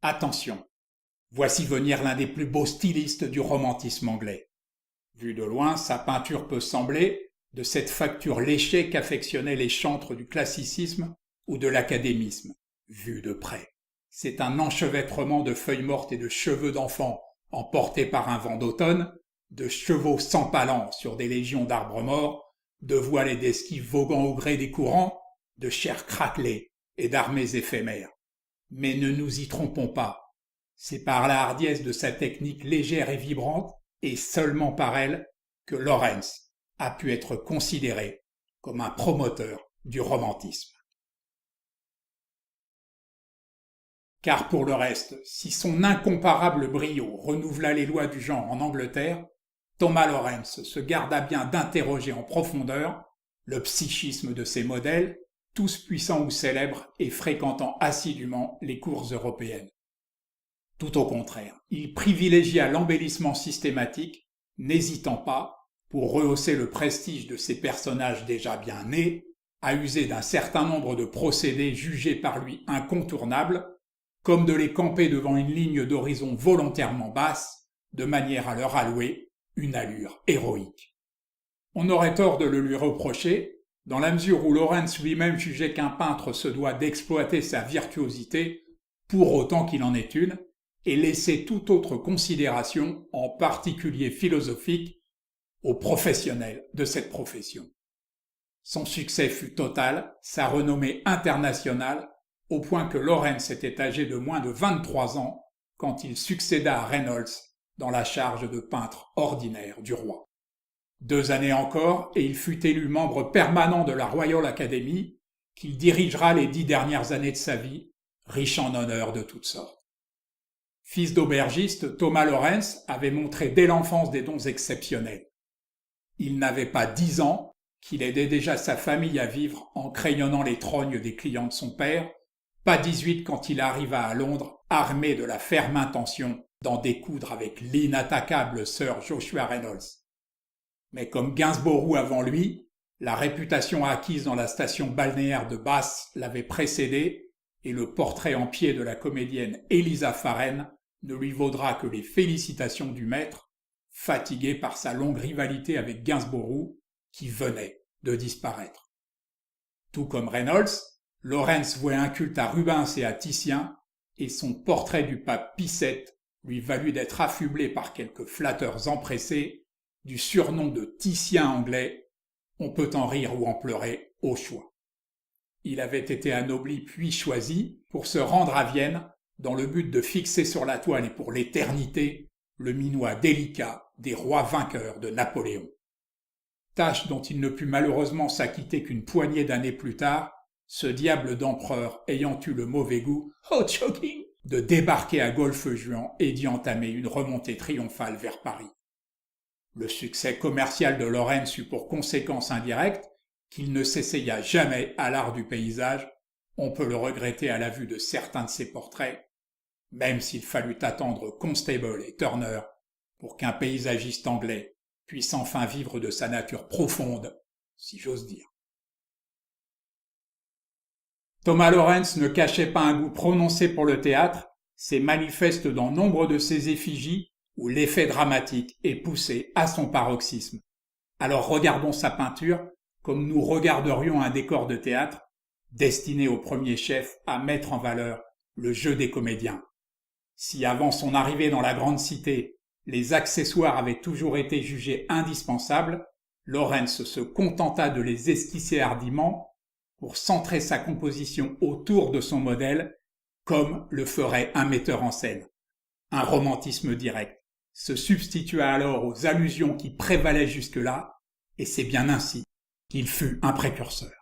Attention, voici venir l'un des plus beaux stylistes du romantisme anglais. Vu de loin, sa peinture peut sembler de cette facture léchée qu'affectionnaient les chantres du classicisme ou de l'académisme. Vu de près, c'est un enchevêtrement de feuilles mortes et de cheveux d'enfants emportés par un vent d'automne, de chevaux s'empalant sur des légions d'arbres morts, de voiles et d'esquifs voguant au gré des courants, de chairs craquelées et d'armées éphémères. Mais ne nous y trompons pas, c'est par la hardiesse de sa technique légère et vibrante, et seulement par elle, que Lawrence a pu être considéré comme un promoteur du romantisme. Car pour le reste, si son incomparable brio renouvela les lois du genre en Angleterre, Thomas Lawrence se garda bien d'interroger en profondeur le psychisme de ses modèles, tous puissants ou célèbres et fréquentant assidûment les cours européennes. Tout au contraire, il privilégia l'embellissement systématique, n'hésitant pas, pour rehausser le prestige de ses personnages déjà bien nés, à user d'un certain nombre de procédés jugés par lui incontournables, comme de les camper devant une ligne d'horizon volontairement basse, de manière à leur allouer une allure héroïque. On aurait tort de le lui reprocher, dans la mesure où Lawrence lui-même jugeait qu'un peintre se doit d'exploiter sa virtuosité, pour autant qu'il en ait une, et laisser toute autre considération, en particulier philosophique, aux professionnels de cette profession. Son succès fut total, sa renommée internationale, au point que Lawrence était âgé de moins de 23 ans quand il succéda à Reynolds dans la charge de peintre ordinaire du roi. 2 années encore, et il fut élu membre permanent de la Royal Academy, qu'il dirigera les 10 dernières années de sa vie, riche en honneurs de toutes sortes. Fils d'aubergiste, Thomas Lawrence avait montré dès l'enfance des dons exceptionnels. Il n'avait pas 10 ans qu'il aidait déjà sa famille à vivre en crayonnant les trognes des clients de son père, pas 18 quand il arriva à Londres, armé de la ferme intention d'en découdre avec l'inattaquable Sir Joshua Reynolds. Mais comme Gainsborough avant lui, la réputation acquise dans la station balnéaire de Bath l'avait précédé, et le portrait en pied de la comédienne Eliza Farren ne lui vaudra que les félicitations du maître, fatigué par sa longue rivalité avec Gainsborough, qui venait de disparaître. Tout comme Reynolds, Lawrence vouait un culte à Rubens et à Titien, et son portrait du pape Pie VII lui valut d'être affublé par quelques flatteurs empressés du surnom de Titien anglais, on peut en rire ou en pleurer au choix. Il avait été anobli puis choisi pour se rendre à Vienne dans le but de fixer sur la toile et pour l'éternité le minois délicat des rois vainqueurs de Napoléon. Tâche dont il ne put malheureusement s'acquitter qu'une poignée d'années plus tard, ce diable d'empereur ayant eu le mauvais goût, oh joking, de débarquer à Golfe-Juan et d'y entamer une remontée triomphale vers Paris. Le succès commercial de Lawrence eut pour conséquence indirecte qu'il ne s'essaya jamais à l'art du paysage, on peut le regretter à la vue de certains de ses portraits, même s'il fallut attendre Constable et Turner pour qu'un paysagiste anglais puisse enfin vivre de sa nature profonde, si j'ose dire. Thomas Lawrence ne cachait pas un goût prononcé pour le théâtre, c'est manifeste dans nombre de ses effigies où l'effet dramatique est poussé à son paroxysme. Alors regardons sa peinture comme nous regarderions un décor de théâtre, destiné au premier chef à mettre en valeur le jeu des comédiens. Si avant son arrivée dans la grande cité, les accessoires avaient toujours été jugés indispensables, Lawrence se contenta de les esquisser hardiment pour centrer sa composition autour de son modèle, comme le ferait un metteur en scène. Un romantisme direct se substitua alors aux allusions qui prévalaient jusque-là, et c'est bien ainsi qu'il fut un précurseur.